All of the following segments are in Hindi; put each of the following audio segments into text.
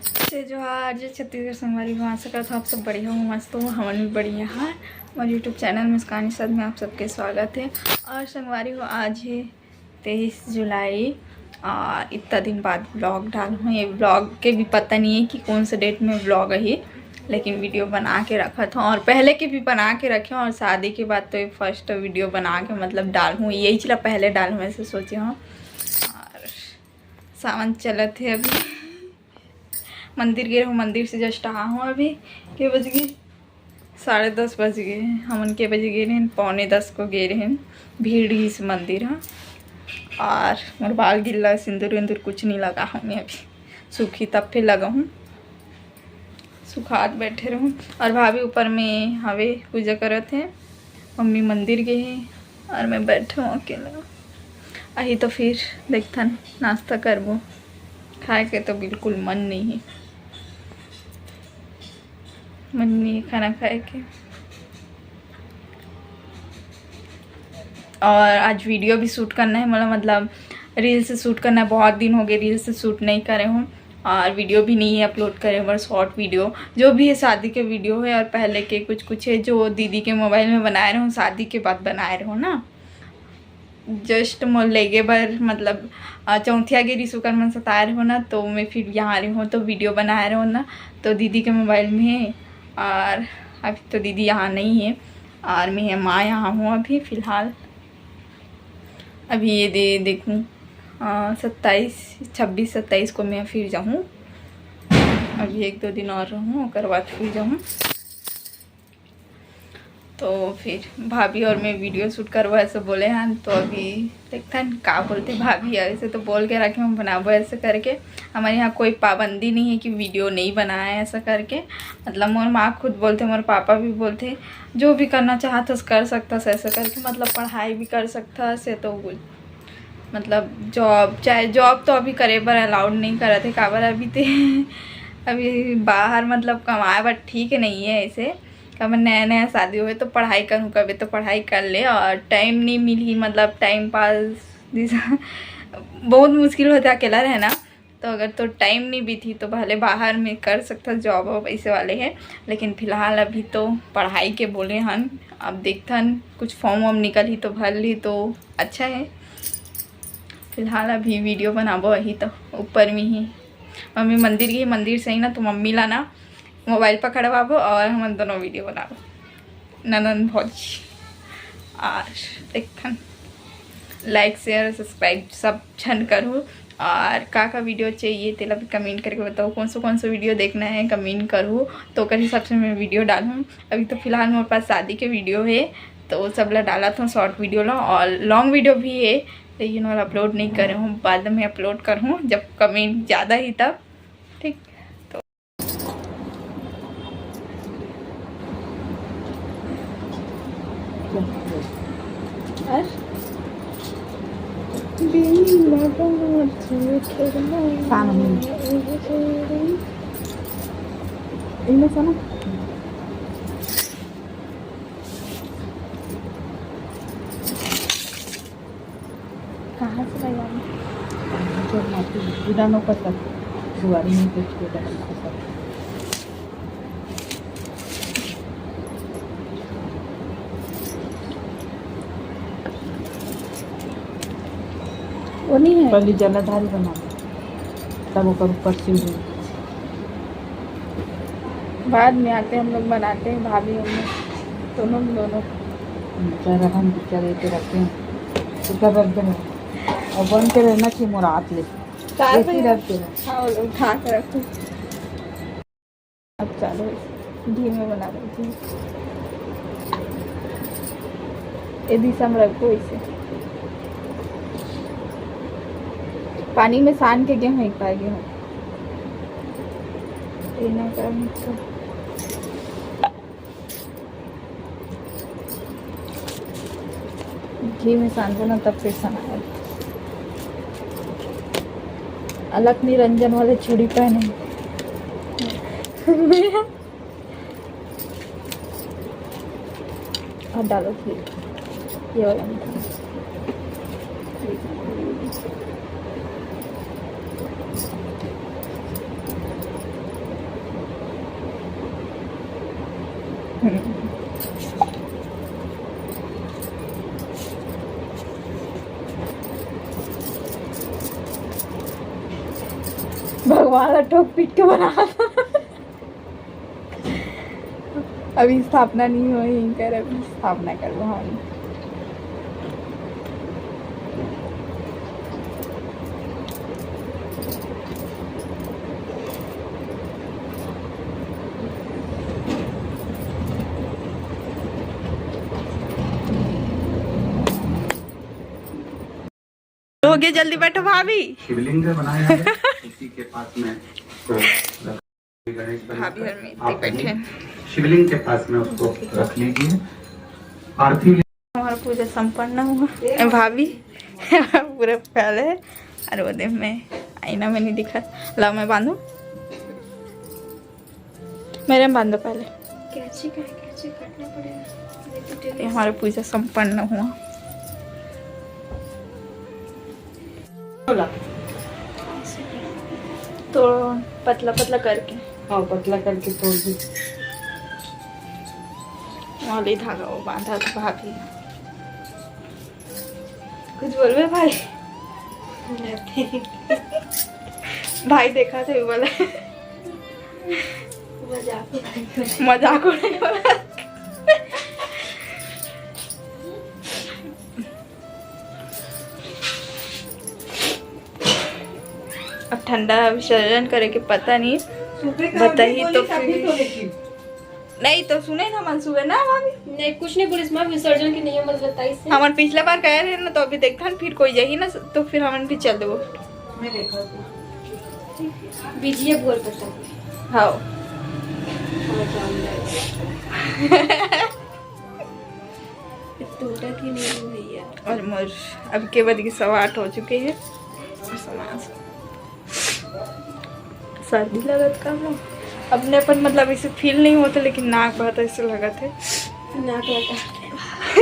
से जो आज छत्तीसगढ़ संगवारी हो आशा करता हूँ आप सब बढ़िया हो, मस्त हो, हमन भी बढ़िया है। हमारे यूट्यूब चैनल मुस्कान साथ में आप सबके स्वागत है। और संगवारी हो आज है 23 जुलाई और इतना दिन बाद ब्लॉग डाल हूँ। ये ब्लॉग के भी पता नहीं है कि कौन से डेट में ब्लॉग है, लेकिन वीडियो बना के रखा था और पहले के भी बना के रखे और शादी के बाद तो ये फर्स्ट वीडियो बना के मतलब डाल हूँ। यही चला पहले डाल हूँ ऐसे सोचे हूँ। और सावन चलत है, अभी मंदिर गए हूँ, मंदिर से जस्ट आ हूँ। अभी के बज गए 10:30 बज गए। हमन के बजे गए हैं 9:45 को गए हैं। भीड़ ही इस मंदिर है। और मोर बाल गिल्ला, सिंदूर विंदूर कुछ नहीं लगा हूँ मैं, अभी सूखी तब फिर लगा हूँ, सुखात बैठे रहूँ। और भाभी ऊपर में हवे पूजा करत हैं, मम्मी मंदिर गए हैं और मैं बैठे हूँ अकेला। अही तो फिर देखथन नाश्ता करबो, खाए के तो बिल्कुल मन नहीं है, मन नहीं खाना खाए के। और आज वीडियो भी शूट करना है, मतलब रील से शूट करना है। बहुत दिन हो गए रील से शूट नहीं करे हूँ और वीडियो भी नहीं है अपलोड करे, बस शॉर्ट वीडियो जो भी है शादी के वीडियो है और पहले के कुछ है जो दीदी के मोबाइल में बनाए रहूँ, शादी के बाद बनाए रहूँ ना। जस्ट मोर लेगे बार मतलब चौथिया गिरी शुक्र मन सताए रहो ना, तो मैं फिर यहाँ रही हूँ तो वीडियो बनाए रहो ना, तो दीदी के मोबाइल में है। और अभी तो दीदी यहाँ नहीं है और मैं माँ यहाँ हूँ अभी फ़िलहाल। अभी ये देखूँ 26-27 को मैं फिर जाऊँ। अभी 1-2 दिन और रहूँ, उसके बाद फिर जाऊँ। तो फिर भाभी और मैं वीडियो शूट करवा ऐसे बोले हैं, तो अभी देखते हैं क्या बोलते भाभी। ऐसे तो बोल के रखे हम बनाबो ऐसे करके। हमारे यहाँ कोई पाबंदी नहीं है कि वीडियो नहीं बनाए ऐसा करके। मतलब मोर माँ खुद बोलते, मोर पापा भी बोलते जो भी करना चाहता कर सकता से ऐसा करके। मतलब पढ़ाई भी कर सकता से, तो मतलब जॉब, चाहे जॉब तो अभी करे बर अलाउड नहीं करे थे काबर अभी थे अभी बाहर मतलब कमाए बर ठीक नहीं है ऐसे। कब नया नया शादी हुए तो पढ़ाई करूँ, कभी तो पढ़ाई कर ले और टाइम नहीं मिली, मतलब टाइम पास बहुत मुश्किल होता है अकेला रहना। तो अगर तो टाइम नहीं भी थी तो भले बाहर में कर सकता जॉब और पैसे वाले हैं, लेकिन फ़िलहाल अभी तो पढ़ाई के बोले हन। अब देखथन कुछ फॉर्म वॉर्म निकल ही तो भर ली तो अच्छा है। फ़िलहाल अभी वीडियो बनाबो वही तो ऊपर में ही। मम्मी मंदिर गई, मंदिर से ही ना तो मम्मी लाना मोबाइल पकड़वाबो और हम दोनों वीडियो बनाबो, ननद भौजी। और देखन लाइक शेयर सब्सक्राइब सब छन करूँ। और का वीडियो चाहिए तेला भी कमेंट करके बताओ, कौन सा वीडियो देखना है कमेंट करूँ तो कर हिसाब से मैं वीडियो डालूँ। अभी तो फ़िलहाल मेरे पास शादी के वीडियो है तो सब ला डाला था, शॉर्ट वीडियो ला और लॉन्ग वीडियो भी है, लेकिन और अपलोड नहीं करे हूँ, बाद में अपलोड करूँ जब कमेंट ज़्यादा ही तब। ठीक तो कहाँ से लगाऊँ? वो नहीं है पहले जलाधारी बना तब ऊपर सीढ़ी। बाद में आते हम लोग बनाते हैं, भाभी हम लोग दोनों बेचारा हम बेचारे के रखते हैं उसका रख देना और बन के रहना चाहिए मुराद ले ऐसे रखते हैं। हाँ उठा कर रखो। अब चालू घी में बना रही थी, ये दिशा में रखो। इसे पानी में सान के गेहूँ एक पाए गेहूँ घी में सान ना तब फिर सना अलग निरंजन वाले चूड़ी पहने अब डालो फिर ये वाला भगवान ठोक पीट के बना अभी स्थापना नहीं हुई कर, अभी स्थापना कर भगवान। हो गया, जल्दी बैठो भाभी। शिवलिंग बनाया है उसी के पास में उसको गणेश भाभी और मैं आप बैठे हैं। शिवलिंग के पास में उसको रख लीजिए। आरती हमारा पूजा संपन्न हुआ। भाभी पूरा पहले और वो देख मैं आईना में नहीं दिखा। ला मैं बांधू, मेरे में बांधो पहले। कैसे काटना पड़ेगा? ये हमारा पूजा संपन्न हुआ। तो पतला पतला करके, हाँ पतला करके तोड़ दी। वाली धागा वो बांधा था भाभी। कुछ बोल रहे भाई? भाई देखा थे बोला मजाक उड़ाने वाला। अब ठंडा विसर्जन करे के पता नहीं, बताइए तो फिर। नहीं तो सुने ना मनसूबे ना भाभी। नहीं कुछ नहीं पुलिस में विसर्जन की नियम बताई से। हमन पिछला बार कहे रहे ना, तो अभी देखा फिर कोई यही ना, तो फिर हमन भी चल देवो। मैं देखा बीजिए बोल पता। हाँ टूटा की नहीं भैया। और मोर अब के बाद की 8:15 हो चुके हैं। सर्दी लगत का ना अपने पर, मतलब इसे फील नहीं होता, लेकिन नाक बहुत ऐसे लगा थे। नाक लगा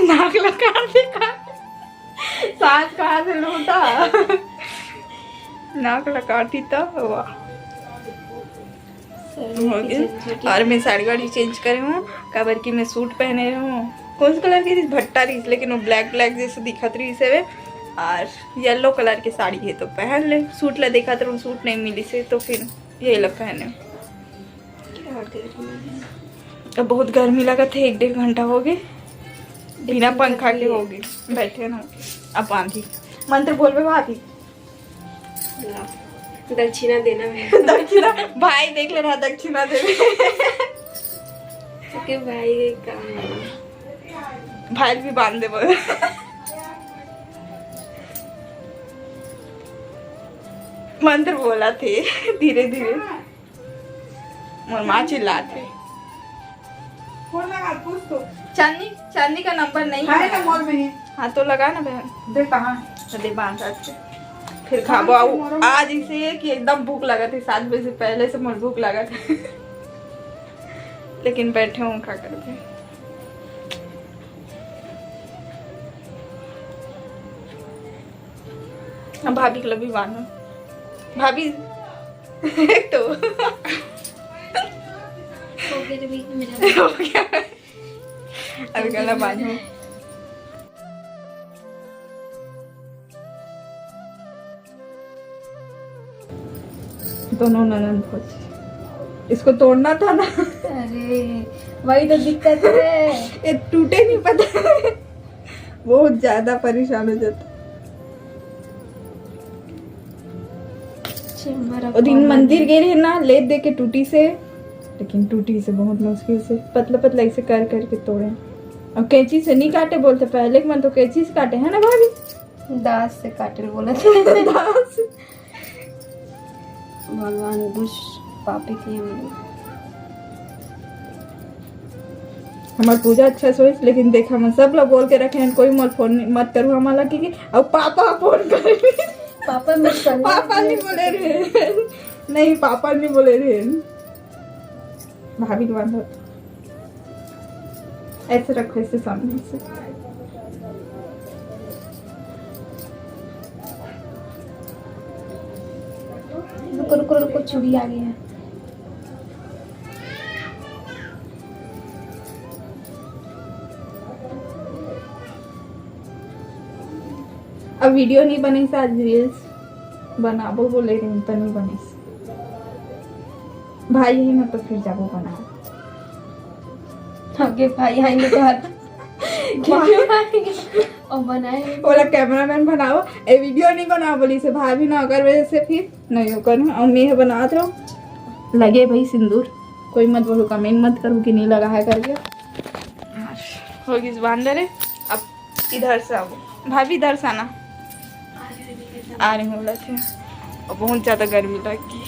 नाक लगा देखा, सांस कहाँ से लूटा। नाक लगाती तो वाह हो गया। और मैं साड़ी वाड़ी चेंज करे हूँ, काबर की मैं सूट पहने हूँ। कौन सा कलर की थी? भट्टा रही, लेकिन वो ब्लैक ब्लैक जैसे दिखत रही से। और येलो कलर की साड़ी है तो पहन ले। सूट ला देखा तो सूट नहीं मिली से, तो फिर यही लग पहने। अब बहुत गर्मी लगा थे, 1-1.5 घंटा हो गए बिना पंखा के हो गए बैठे ना। अब बांधी मंत्र बोलबे भाभी। दक्षिणा देना है। दक्षिणा भाई देख ले रहा, दक्षिणा दे के भाई काम है। भाई भी बांध दे बोल। मंत्र बोला थे धीरे धीरे, मोर माँ चिल्लाते। फोन लगा पूछ तो। चांदी चांदी का नंबर नहीं है ना मोर में? हाँ तो लगा ना बहन। दे कहाँ? दे बांध के फिर खाबो। आज इसे कि एकदम भूख लगा थी, 7 बजे से पहले से मुझे भूख लगा था। लेकिन बैठे हूँ खा करके। अब भाभी के लिए भी बांधो भाभी। तो हो गया भी मेरा। हो गया अभी गला बांधो। दोनों ननद खोज, इसको तोड़ना था ना। अरे वही तो दिक्कत है। ये टूटे नहीं पता। बहुत ज्यादा परेशान हो जाता। और दिन मंदिर गए रहे ना, ले दे के टूटी से, लेकिन टूटी से बहुत मुश्किल से पतला पतला इसे कर करके तोड़े। और कैंची से नहीं काटे बोलते पहले के मन, तो कैंची से काटे है ना भाभी? दास से काटे बोला था। दास भगवान दुष पापी थी हम। हमार पूजा अच्छा सोच, लेकिन देखा मैं सब लोग बोल के रखे हैं कोई मत फोन मत करो हमारा की। अब पापा फोन करे। पापा मत कर। पापा नहीं बोले रहे। नहीं पापा नहीं बोले रहे। भाभी के बांधो ऐसे रखो, ऐसे सामने से। रुको रुको रुको, चूड़ी आ गई है। अब वीडियो नहीं बनी से आज रील्स बनाबो बोले रही तो नहीं बनी भाई ही मैं तो फिर जाबो बना आगे भाई आएंगे तो हाथ और बनाए बोला कैमरामैन बनाओ ए वीडियो नहीं बनाओ बोली से भाभी ना अगर वजह से फिर नहीं हो कर और मैं बना रहा लगे भाई सिंदूर कोई मत बोलो कमेंट मत करो कि नहीं लगा है करके होगी बांधर है अब इधर से आओ भाभी इधर से आना आ रही हूँ बोला थे और बहुत ज़्यादा गर्मी लगी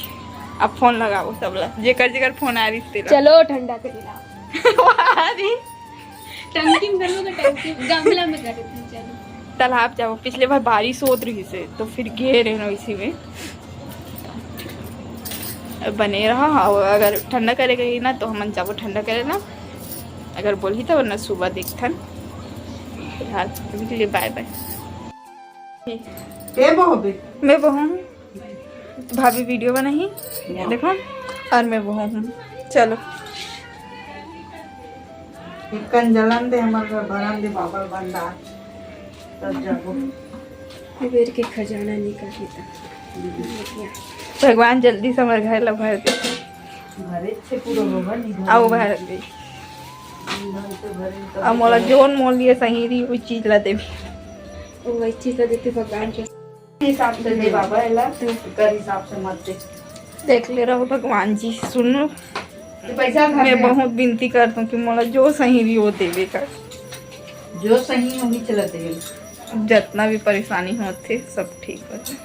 अब फोन लगाओ सब लोग जेकर फोन आ रही थी चलो ठंडा कर टंकी में करो टंकी गमला में कर चलो तालाब जाओ पिछले बार बारिश होत रही से तो फिर गए रहे ना इसी में बने रहा और अगर ठंडा करेगा ही ना तो हम जाबो ठंडा करे ना अगर बोली तो वरना सुबह देखथन फिलहाल अभी के लिए बाय बाय मैं बहू हूँ भाभी वीडियो बनाई देखो और मैं बहू हूँ चलो इकन जलन दे हमारे भरन दे बाबा बंदा तब जाबो बेर के खजाना निकल देता भगवान जल्दी से हमारे घर ला भर दे घरे से पूरा भवन इधर आओ भर दे अब मोला जोन मोल लिए सही रही वो चीज ला देवी वो वही चीज देते भगवान के हिसाब से दे बाबा एला तो कर हिसाब से मत दे देख ले रहो भगवान जी सुनो पैसा मैं बहुत विनती करता हूँ कि मोला जो सही रही वो देवे का जो सही होगी चला दे जितना भी परेशानी होते सब ठीक होते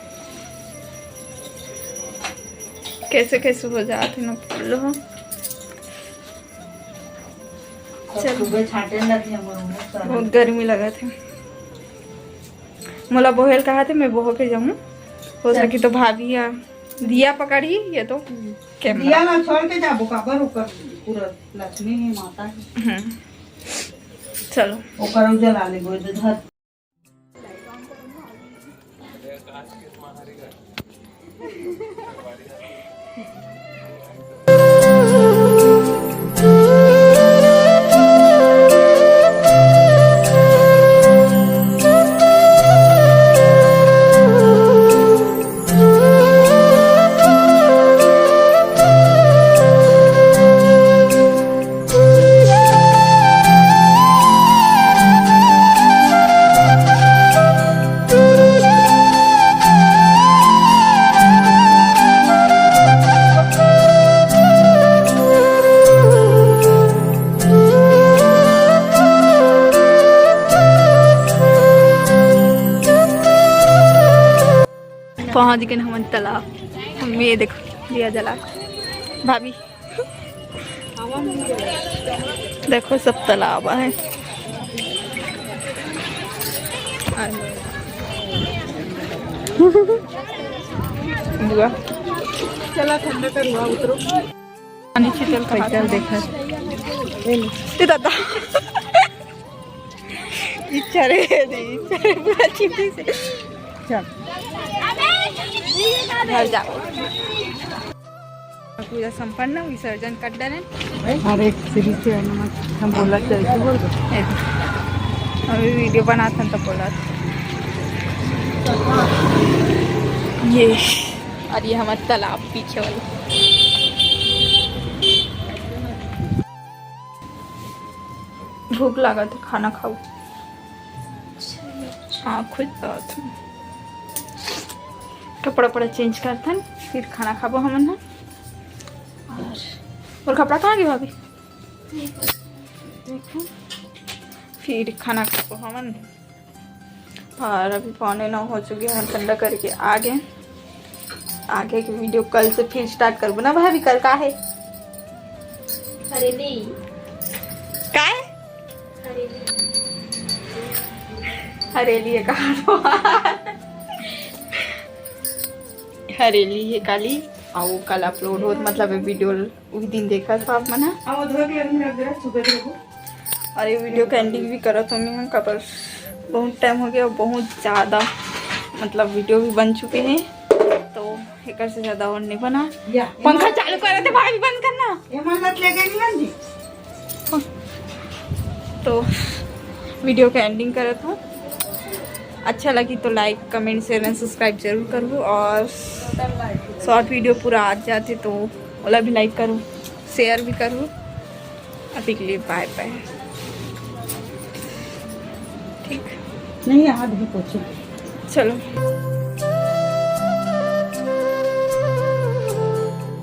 कैसे कैसे हो जाते ना बोलो चल सुबह छाटे लगी हमारे बहुत गर्मी लगा थे मोला बोहेल कहा थे मैं बोहो के जाऊँ हो सकी तो भाभी या दिया पकड़ी ये तो कैमरा दिया ना छोड़ के जाबो काबर ऊपर पूरा लक्ष्मी है माता है चलो ओकर उजला ले गो धर पहुँच गए हम तालाब हम ये देखो दिया जला भाभी देखो सब तालाब है बुआ चला ठंडा कर हुआ उतरो पानी छिटल का चल देखा ये दादा इच्छा रे पूरा छिटी से चल घर जाओ पूजा संपन्न विसर्जन कर डाले अरे सीरीज से हम बोला चल बोल दो अभी वीडियो बनाते तो बोला ये और ये हमारा तालाब पीछे वाला भूख लगा तो खाना खाओ हाँ खुद बात कपड़ा पड़ा चेंज करते फिर खाना खाबो हमन ना और कपड़ा कहाँ गए भाभी देखो फिर खाना खाबो हमन और अभी 8:45 हो चुके हैं ठंडा करके आगे की वीडियो कल से फिर स्टार्ट करबो ना भाभी कल का है हरेली का है हरेली है कहा तो हरेली है काली आओ कल अपलोड हो मतलब वीडियो उस दिन देखा था आप मना हम धो के अंदर रख दे सुबह देखो और ये वीडियो का एंडिंग भी करा तो मैं कबर बहुत टाइम हो गया और बहुत ज़्यादा मतलब वीडियो भी बन चुके हैं तो एक से ज़्यादा और नहीं बना पंखा चालू कर रहे थे भाई बंद करना ये मन्नत ले गई ना जी तो वीडियो का एंडिंग करा था अच्छा लगी तो like comment share and subscribe जरूर करूँ, और शॉर्ट वीडियो पूरा आ जाते तो ओला भी लाइक करूँ, शेयर भी करूँ। अभी के लिए बाय बाय। ठीक, नहीं हाथ भी पोछे। चलो।